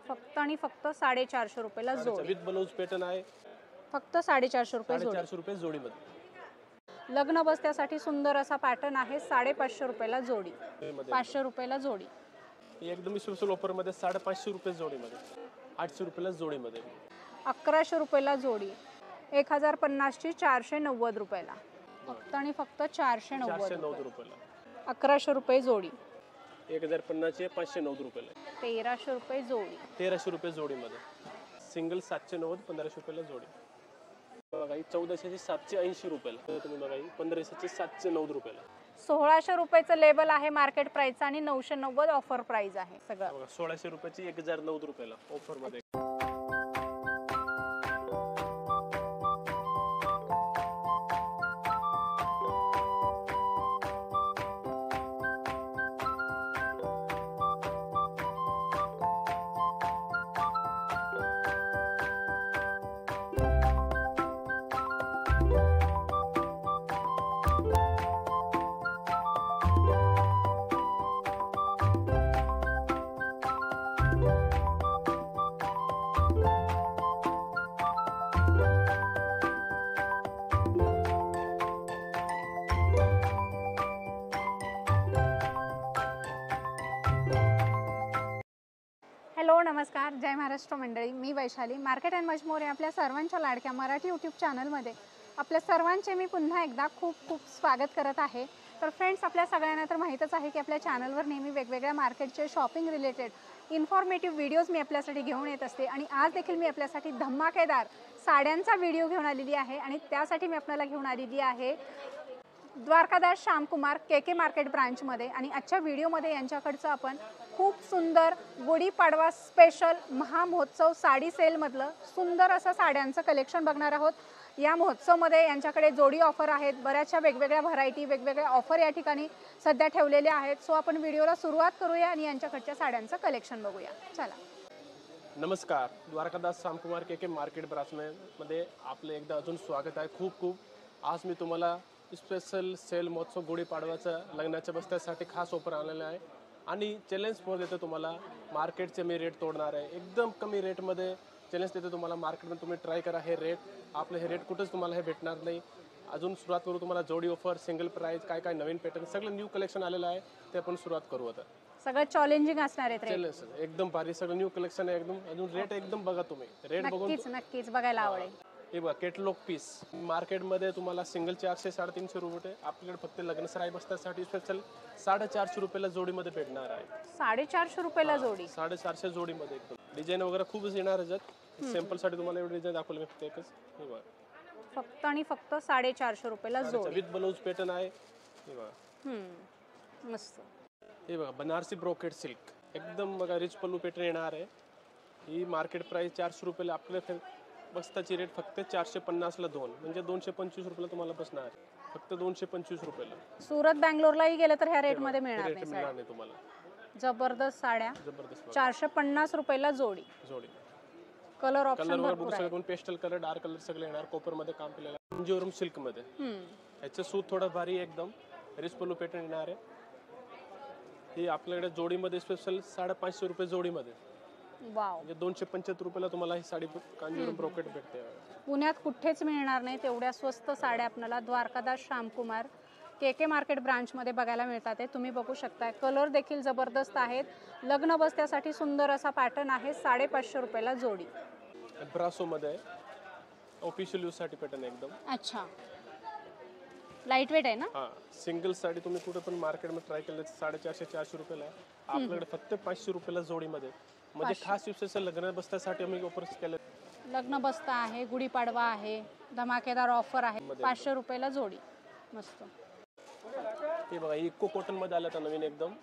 फक्त आणि फक्त 450 रुपयाला जोडी. विथ ब्लाउज पॅटर्न आहे. फक्त 450 रुपये जोडी. 450 रुपये जोडीमध्ये. लग्न बसत्यासाठी सुंदर असा पॅटर्न आहे. 550 रुपयाला जोडी. 500 रुपयाला जोडी. एकदम स्पेशल ऑफर मध्ये 550 रुपये जोडीमध्ये. 800 रुपयाला जोडीमध्ये. 1100 रुपयाला जोडी. 1050 ची 490 रुपयाला. फक्त आणि फक्त 490 रुपयाला. 1100 रुपये जोडी. 1050 चे 590 रुपयाला. 1300 रुपये जोडी. 1300 रुपये जोडीमध्ये. सिंगल 790, 1500 रुपयाला जोडी. बघा ही 1400 ची 780 रुपयाला. तुम्ही बघा ही 1500 ची 790 रुपयाला. 1600 रुपयाचं लेबल आहे मार्केट प्राइस आणि 990 ऑफर प्राइस आहे सगळं. बघा 1600 रुपयाची 1090 रुपयाला ऑफर मध्ये. हॅलो नमस्कार, जय महाराष्ट्र मंडळी. मी Vaishali. Market and much more या आपल्या सर्वांच्या लाडक्या मराठी यूट्यूब चॅनलमध्ये आपल्या सर्वांचे मी पुन्हा एकदा खूप खूप स्वागत करत आहे. तर फ्रेंड्स, आपल्या सगळ्यांना तर माहीतच आहे की आपल्या चॅनलवर नेहमी वेगवेगळ्या मार्केटचे शॉपिंग रिलेटेड इन्फॉर्मेटिव्ह व्हिडिओज मी आपल्यासाठी घेऊन येत असते. आणि आज देखील मी आपल्यासाठी धमाकेदार साड्यांचा व्हिडिओ घेऊन आलेली आहे. आणि त्यासाठी मी आपल्याला घेऊन आलेली आहे द्वारकादास श्यामकुमार के मार्केट ब्रांचमध्ये. आणि आजच्या व्हिडिओमध्ये यांच्याकडचं आपण खूप सुंदर गुढीपाडवा स्पेशल महामहोत्सव साडी सेलमधलं सुंदर असं साड्यांचं कलेक्शन बघणार आहोत. या महोत्सवमध्ये यांच्याकडे जोडी ऑफर आहेत. बऱ्याचशा वेगवेगळ्या व्हरायटी, वेगवेगळ्या ऑफर या ठिकाणी सध्या ठेवलेल्या आहेत. सो आपण व्हिडिओला सुरुवात करूया आणि यांच्याकडच्या साड्यांचं कलेक्शन बघूया. चला. नमस्कार, द्वारकादास श्यामकुमार के मार्केट ब्रांचमध्ये आपलं एकदा अजून स्वागत आहे. खूप खूप आज मी तुम्हाला स्पेशल सेल महोत्सव गुढीपाडव्याचं लग्नाच्या बस्त्यासाठी खास ऑफर आणलेलं आहे. आणि चॅलेंज पण देतो तुम्हाला. मार्केटचे मी रेट तोडणार आहे. एकदम कमी रेटमध्ये चॅलेंज देतो तुम्हाला. मार्केटमध्ये तुम्ही ट्राय करा. हे रेट आपले हे रेट कुठंच तुम्हाला हे भेटणार नाही. अजून सुरुवात करू. तुम्हाला जोडी ऑफर, सिंगल प्राइस, काय काय नवीन पॅटर्न सगळं न्यू कलेक्शन आलेलं आहे. ते आपण सुरुवात करू आता. सगळं चॅलेंजिंग असणार आहे. चॅलेंज एकदम भारी सगळं न्यू कलेक्शन आहे. एकदम अजून रेट एकदम बघा तुम्ही. रेट बघून नक्कीच बघायला आवडेल. हे बघा कॅटलॉग पीस. मार्केटमध्ये तुम्हाला सिंगल 400 350 रुपये. आपल्याकडे फक्त लग्न सराई बसण्यासाठी स्पेशल 450 रुपयाला जोडीमध्ये भेटणार आहे. 450 रुपयाला जोडी. 450 जोडीमध्ये. एकदम डिझाईन वगैरे खूपच येणार आहे. सॅम्पल साठी तुम्हाला एवढे डिझाईन दाखवले मी फक्त एकच. हे बघा फक्त आणि फक्त 450 रुपयाला जोडी. विथ ब्लाउज पॅटर्न आहे. हे बघा मस्त. हे बघा बनारसी ब्रोकेड सिल्क. एकदम बघा रिच पल्लू पॅटर्न येणार आहे. ही मार्केट प्राइस 400 रुपयाला. आपल्या बस्ताची रेट फक्त 450 ला 2, म्हणजे 225 रुपयाला तुम्हाला बसणार. फक्त 225 रुपयाला. सुरत बँगलोरलाही गेलं तर ह्या रेट मध्ये मिळणार नाही तुम्हाला. जबरदस्त साड्या. जबरदस्त. 450 रुपयाला जोडी. कलर ऑप्शन भरपूर आहे. पेस्टल कलर, डार्क कलर सगळे येणार. कॉपर मध्ये काम केलेलं आहे. कंजीवरम सिल्क मध्ये. याचं सूत थोडं भारी एकदम रिच पल्लू पॅटर्न येणार आहे. ही आपल्याकडे जोडीमध्ये स्पेशल 550 रुपये जोडीमध्ये. वाव. म्हणजे 275 रुपयाला तुम्हाला ही साडी कांजीवरम ब्रोकेड भेटते. पुण्यात कुठेच मिळणार नाही तेवढ्या स्वस्त साड्या आपल्याला द्वारकादास श्यामकुमार के मार्केट ब्रांचमध्ये बघायला मिळतात. तुम्ही बघू शकताय. कलर देखील जबरदस्त आहेत. लग्न बस्त्यासाठी सुंदर असा पॅटर्न आहे. 550 रुपयाला जोडी. ब्रासो मध्ये ऑफिशियल यूज साठी पॅटर्न एकदम. अच्छा, लाईट वेट आहे ना. हा, सिंगल साडी तुम्ही कुठे पण मार्केटमध्ये ट्राय केलं 450 400 रुपयाला आहे. आपल्याकडे फक्त 500 रुपयाला जोडीमध्ये. म्हणजे खास दिवसाचं लग्न बस्त्यासाठी आम्ही ऑफर केले. लग्न बस्ता आहे, गुढीपाडवा आहे, धमाकेदार ऑफर आहे. 500 रुपयाला जोडी. मस्त. हे बघा इको कॉटन मध्ये आलं तर नवीन एकदम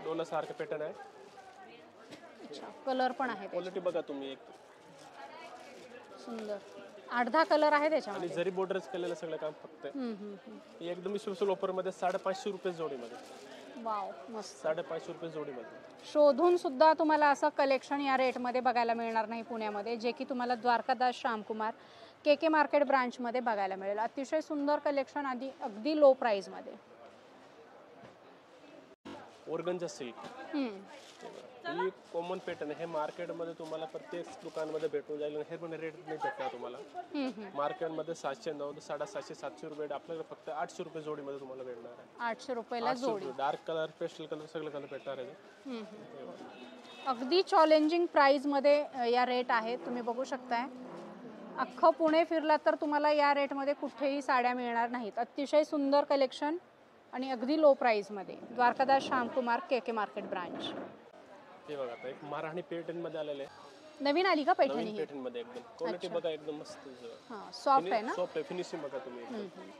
डोला सारखं पॅटर्न आहे. अच्छा, कलर पण आहे. क्वालिटी बघा तुम्ही. एक सुंदर 8-10 कलर आहे त्याच्यामध्ये. आणि जरी बॉर्डरच केलेलं सगळं काम फक्त. हे एकदम स्पेशल ऑफर मध्ये 550 रुपये जोडीमध्ये. वाव, मस्त. 550 रुपये जोडीमध्ये. शोधून सुद्धा तुम्हाला असं कलेक्शन या रेट मध्ये बघायला मिळणार नाही पुण्यामध्ये, जे की तुम्हाला द्वारकादास श्यामकुमार के मार्केट ब्रांच मध्ये बघायला मिळेल. अतिशय सुंदर कलेक्शन आधी अगदी लो प्राइस मध्ये. Organza silk. ही कॉमन पॅटर्न आहे. हे मार्केटमध्ये तुम्हाला प्रत्येक दुकानमध्ये भेटून जाईल. हे पण रेट नाही भेटणार तुम्हाला. मार्केटमध्ये 790, 750, 700 रुपये, आपल्याकडे फक्त 800 रुपये जोडीमध्ये तुम्हाला भेटणार आहे. 800 रुपयाला जोडी. डार्क कलर, पेस्टल कलर सगळे कलर भेटणार आहे. अगदी चॅलेंजिंग प्राइस मध्ये या रेट आहेत, तुम्ही बघू शकताय. अख्खं पुणे फिरलात तर तुम्हाला या रेटमध्ये कुठेही साड्या मिळणार नाहीत. अतिशय सुंदर कलेक्शन आणि अगदी लो प्राइसमध्ये. द्वारकादास श्यामकुमार के मार्केट ब्रांच. हे बघा आता एक महाराणी पॅटर्न मध्ये आलेले आहे. नवीन आली का पैठणी नवीन ही? पॅटर्न मध्ये एकदम क्वालिटी बघा, एकदम मस्त हां, सॉफ्ट आहे ना? सॉफ्ट आहे, फिनिशिंग बघा तुम्ही एकदम.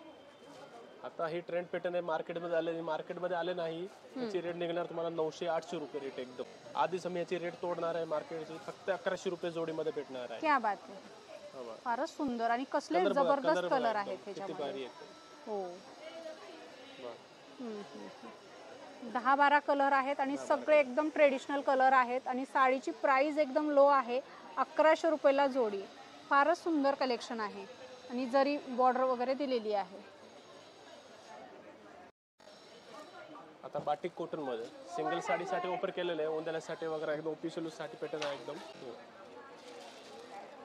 आता ही ट्रेंड पॅटर्न आहे, मार्केटमध्ये आले, मार्केटमध्ये आले नाही. याची रेट निघणार तुम्हाला 900-800 रुपये रेट एकदम. आधीच आम्ही याची रेट तोडणार आहे मार्केटची. फक्त 1100 रुपये जोडीमध्ये भेटणार आहे. क्या बात आहे. हा बघा. फारच सुंदर आणि कसले कलर बघा, जबरदस्त कलर बघा कलर एकदम. आहेत किती त्याच्यामध्ये. भारी आहे. हो, बघा. 10-12 कलर आहेत आणि सगळे एकदम ट्रेडिशनल कलर आहेत आणि साडीची प्राइस एकदम लो आहे. 1100 रुपयाला जोडी. फारच सुंदर कलेक्शन आहे आणि जरी बॉर्डर वगैरे दिलेली आहे. आता बाटिक कॉटन मध्ये सिंगल साडीसाठी ऑफर केलेलं आहे. उंदेल्यासाठी वगैरे एकदम ऑफिशियल साठी पॅटर्न आहे एकदम.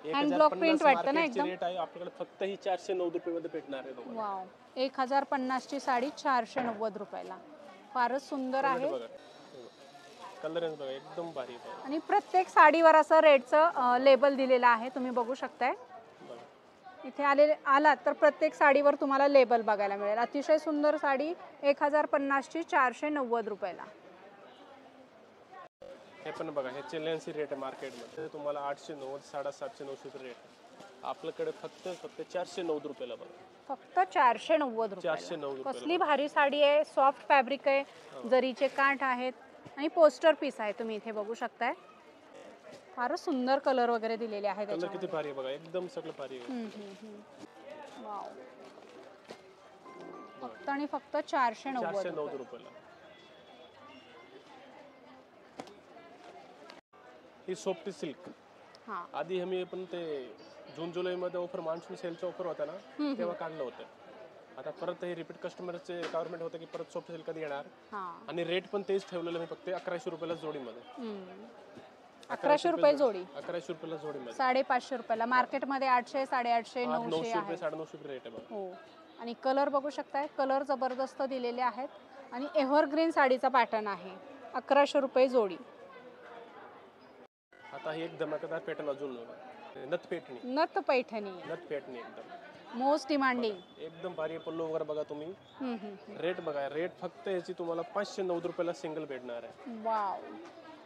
हँड ब्लॉक प्रिंट वाटतं ना एकदम. रेट आहे आपल्याकडे फक्त ही 490 रुपये मध्ये भेटणार आहे तुम्हाला. वाव, 1050 ची साडी 490 रुपयाला. फारच सुंदर आहे कलर बघा, एकदम भारी आहे. आणि प्रत्येक साडीवर असं रेटचं लेबल दिलेलं आहे, तुम्ही बघू शकताय. इथे आलात तर प्रत्येक साडीवर तुम्हाला लेबल बघायला मिळेल. अतिशय सुंदर साडी 1050 ची 490 रुपयाला. हे पण बघा, हे चॅलेंजची रेट आहे मार्केटमध्ये. तुम्हाला 890, 750, 900 रेट आहे. आपल्याकडे फक्त 490 रुपयाला बघा. फक्त 490 रुपये. 490 रुपये. कसली भारी साडी आहे. सॉफ्ट फॅब्रिक आहे, जरीचे काठ आहेत आणि पोस्टर पीस आहे, तुम्ही इथे बघू शकताय. फारच सुंदर कलर वगैरे दिलेले आहेत कलर किती त्याच्यामध्ये. भारी आहे बघा, एकदम सगळं भारी आहे. वाव, फक्त आणि फक्त 490 490 रुपयाला. ही सॉफ्ट सिल्क. हां, आधी आम्ही पण ते जून जुलै मध्ये ऑफर, मान्सून सेलचा ऑफर होता ना, तेव्हा काढलं होतं. आता परत हे रिपीट कस्टमरचे रिक्वायरमेंट होतं की परत सॉफ्ट सिल्क कधी येणार. हां. आणि रेट पण तेच ठेवलेलं मी फक्त 1100 रुपयाला जोडीमध्ये. 1100 रुपये जोडी. 1100 रुपयाला जोडीमध्ये. 550 रुपयाला. मार्केटमध्ये 800, 850, 900 900 आहे. रुपये, 950 रुपये रेट आहे बघा. हो, आणि कलर बघू शकताय. कलर जबरदस्त दिलेले आहेत आणि एव्हरग्रीन साडीचा पॅटर्न आहे. 1100 रुपये जोडी. आता ही एक धमाकेदार पॅटर्न अजून नथ पेटणी. नथ पैठणी नथ पेटणी एकदम मोस्ट डिमांडिंग. एकदम भारी पल्लू वगैरे बघा तुम्ही. रेट बघा, रेट फक्त याची तुम्हाला 590 रुपयाला सिंगल भेटणार आहे. वाव,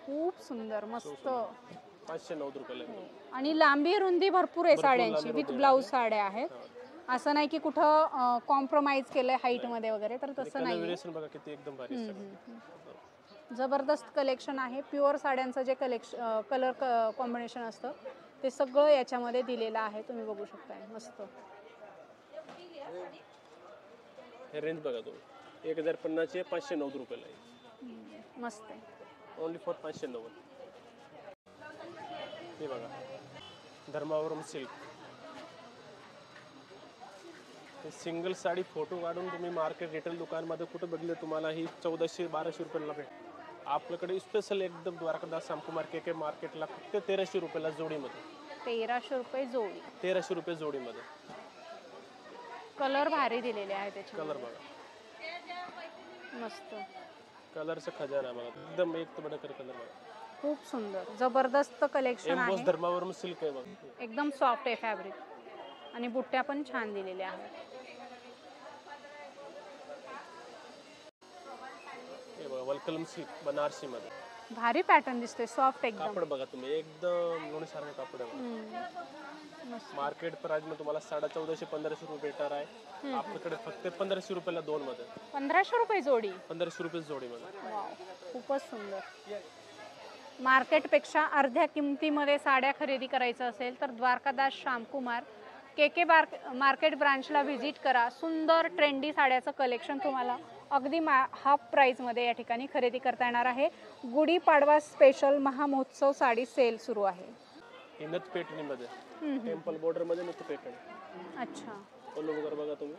खूप सुंदर, मस्त. 590 रुपयाला. आणि लांबी रुंदी भरपूर आहे साड्यांची. विथ ब्लाऊज साड्या आहेत. असं नाही की कुठं कॉम्प्रोमाइज केलंय हाईट मध्ये वगैरे, तर तसं नाही. व्हेरिएशन बघा किती एकदम भारी आहे. जबरदस्त कलेक्शन आहे. प्युअर साड्यांचं जे कलर कॉम्बिनेशन असतं ते सगळं याच्यामध्ये दिलेलं आहे, तुम्ही बघू शकताय. मस्त. हे रेंज बघा तुम्ही, 1050 चे 590 रुपयाला आहे. मस्त आहे. Only for 590. हे बघा, धर्मावरम सिल्क. हे सिंगल साडी फोटो काढून तुम्ही मार्केट रिटेल दुकानमध्ये कुठं बघले तुम्हाला ही 1400-1200 रुपयाला भेट. आपल्याकडे स्पेशल एकदम द्वारकादास श्यामकुमार के मार्केटला फक्त 1300 रुपयाला जोडीमध्ये. 1300 रुपये जोडी. 1300 रुपये जोडीमध्ये. कलर भारी दिलेले आहे त्याचे. कलर बघा, मस्त. कलरचा खजाना बघा, एकदम एक बडा कलर बघा. खूप सुंदर, जबरदस्त कलेक्शन आहे. धर्मावरम सिल्क आहे बघा. एकदम सॉफ्ट आहे फॅब्रिक आणि बुट्ट्या पण छान दिलेल्या आहेत. हे बघा, वलकलम सिल्क बनारसी मध्ये. भारी पॅटर्न दिसतोय, सॉफ्ट एकदम. कापड बघा तुम्ही, एकदम लोणीसारखं कापड आहे. मार्केट प्राइस मध्ये तुम्हाला 1450-1500 रुपये भेटणार आहे. आपल्याकडे फक्त 1500 रुपयाला दोन मध्ये. 1500 रुपये जोडी. 1500 रुपये जोडीमध्ये. वाव, खूपच सुंदर. मार्केटपेक्षा अर्ध्या किमतीमध्ये साड्या खरेदी करायचं असेल तर द्वारकादास श्यामकुमार के मार्केट ब्रांचला व्हिजिट करा. सुंदर ट्रेंडी साड्याचं कलेक्शन तुम्हाला अगदी हाफ प्राईजमध्ये या ठिकाणी खरेदी करता येणार आहे. गुढीपाडवा स्पेशल महामहोत्सव साडी सेल सुरू आहे. ही नथ पेटणीमध्ये, टेम्पल बॉर्डर मध्ये नथ पेटणी. अच्छा, पल्लू वगैरे बघा तुम्ही,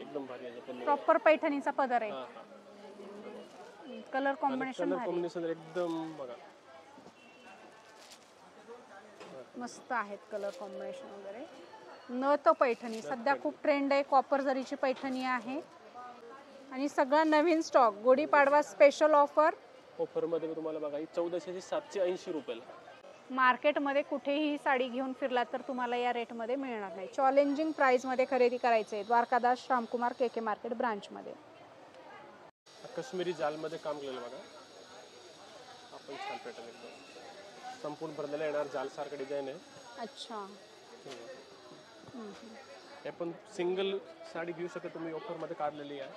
एकदम भारी आहे पल्लू. प्रॉपर पैठणीचा पदर आहे. कलर कॉम्बिनेशन कलर कॉम्बिनेशन एकदम बघा मस्त आहेत, कलर कॉम्बिनेशन वगैरे. नथ पैठणी सध्या खूप ट्रेंड आहे, कॉपर जरीची पैठणी आहे आणि सगळा नवीन स्टॉक. गुढीपाडवा स्पेशल ऑफर मध्ये तुम्हाला बघा ही 14,780 रुपयाला. मार्केटमध्ये कुठेही साडी घेऊन फिरला तर तुम्हाला या रेटमध्ये मिळणार नाही. चॅलेंजिंग प्राइसमध्ये खरेदी करायचे आहे द्वारकादास श्यामकुमार के मार्केट ब्रांचमध्ये. काश्मीरी जालमध्ये काम केलेलं बघा आपण, छान पॅटर्न एकदम संपूर्ण भरलेला येणार जाल सारखं डिझाईन आहे. अच्छा, हे पण सिंगल साडी घेऊ शकता तुम्ही, ऑफर मध्ये काढलेली आहे.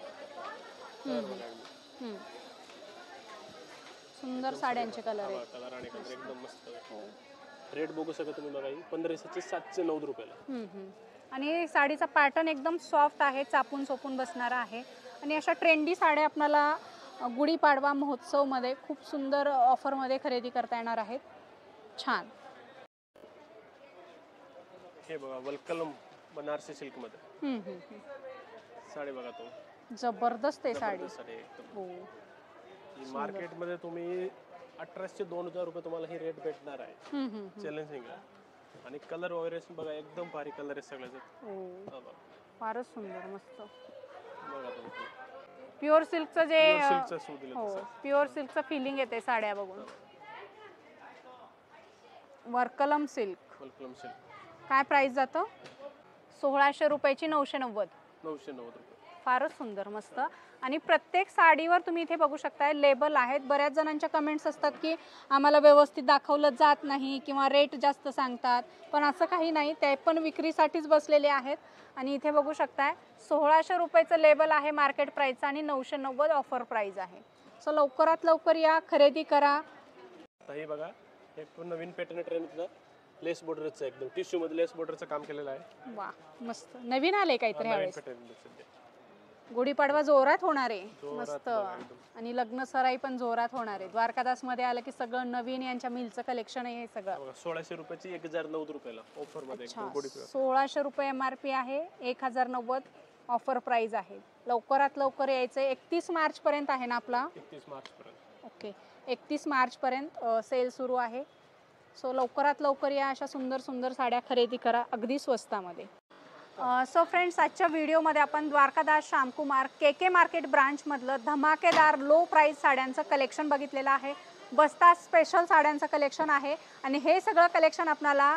सुंदर साड्यांचे कलर आहेत. कलर आणि कलर एकदम मस्त. रेट बघू शकता तुम्ही बघा, 15,709 रुपयाला. आणि साडीचा पॅटर्न एकदम सॉफ्ट आहे, चापून चोपून बसणारा आहे. आणि अशा ट्रेंडी साड्या आपल्याला गुढीपाडवा महोत्सवमध्ये खूप सुंदर ऑफरमध्ये खरेदी करता येणार आहेत. छान. हे बघा वलकलम बनारसी सिल्क मध्ये साडी बघा, तो जबरदस्त आहे साडी. हो, मार्केट मध्ये तुम्ही 1800-2000 रुपये तुम्हाला ही रेट भेटणार आहे. चॅलेंजिंग आहे. आणि कलर वगैरे बघा एकदम भारी कलर आहे सगळ्याचे. फारच सुंदर, मस्त. बघा तुम्ही प्युअर सिल्कचं जे हो प्युअर सिल्कचं फिलिंग येते साड्या बघून. वर्कलम सिल्क काय प्राइस जातं? 1600 रुपयाची 990. 990 रुपये. फारच सुंदर, मस्त. आणि प्रत्येक साडीवर तुम्ही इथे बघू शकताय लेबल आहेत. बऱ्याच जणांच्या कमेंट्स असतात की आम्हाला व्यवस्थित दाखवलं जात नाही किंवा रेट जास्त सांगतात, पण असं काही नाही, ते पण विक्रीसाठीच बसलेले आहेत. आणि इथे बघू शकताय 1600 रुपयाचं लेबल आहे मार्केट प्राइसचं आणि 990 ऑफर प्राइस आहे. सो लवकरात लवकर या, खरेदी करा. हे बघा हे पण नवीन पॅटर्न ट्रेंडचं लेस बॉर्डरचं एकदम टिश्यू मध्ये लेस बॉर्डरचं काम केलेलं आहे. वा, मस्त. नवीन आले काहीतरी ह्यावेळेस. सध्या गुढीपाडवा जोरात होणार आहे, मस्त. आणि लग्न सराई पण जोरात होणार आहे. द्वारकादास मध्ये आलं की सगळं नवीन यांच्या मिलचं कलेक्शन आहे हे सगळं. 1600 रुपयाची 1090 रुपयाला ऑफर मध्ये. 1600 रुपये MRP आहे, 1090 ऑफर प्राइस आहे. लवकरात लवकर यायचं. 31 मार्च पर्यंत आहे ना आपला? 31 मार्च पर्यंत. ओके, 31 मार्च पर्यंत सेल सुरू आहे. सो लवकरात लवकर या, अशा सुंदर सुंदर साड्या खरेदी करा अगदी स्वस्तामध्ये. सो फ्रेंड्स, आजच्या व्हिडिओमध्ये आपण द्वारकादास श्यामकुमार के मार्केट ब्रांचमधलं धमाकेदार लो प्राईस साड्यांचं कलेक्शन बघितलेलं आहे. बस्ता स्पेशल साड्यांचं कलेक्शन आहे आणि हे सगळं कलेक्शन आपल्याला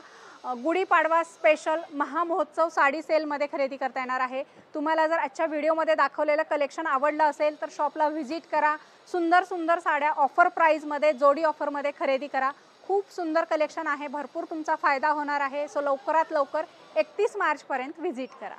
गुढीपाडवा स्पेशल महामहोत्सव साडी सेलमध्ये खरेदी करता येणार आहे. तुम्हाला जर आजच्या व्हिडिओमध्ये दाखवलेलं कलेक्शन आवडलं असेल तर शॉपला व्हिजिट करा. सुंदर सुंदर साड्या ऑफर प्राईजमध्ये, जोडी ऑफरमध्ये खरेदी करा. खूप सुंदर कलेक्शन आहे, भरपूर तुमचा फायदा होणार आहे. सो लवकरात लवकर 31 मार्चपर्यंत व्हिजिट करा.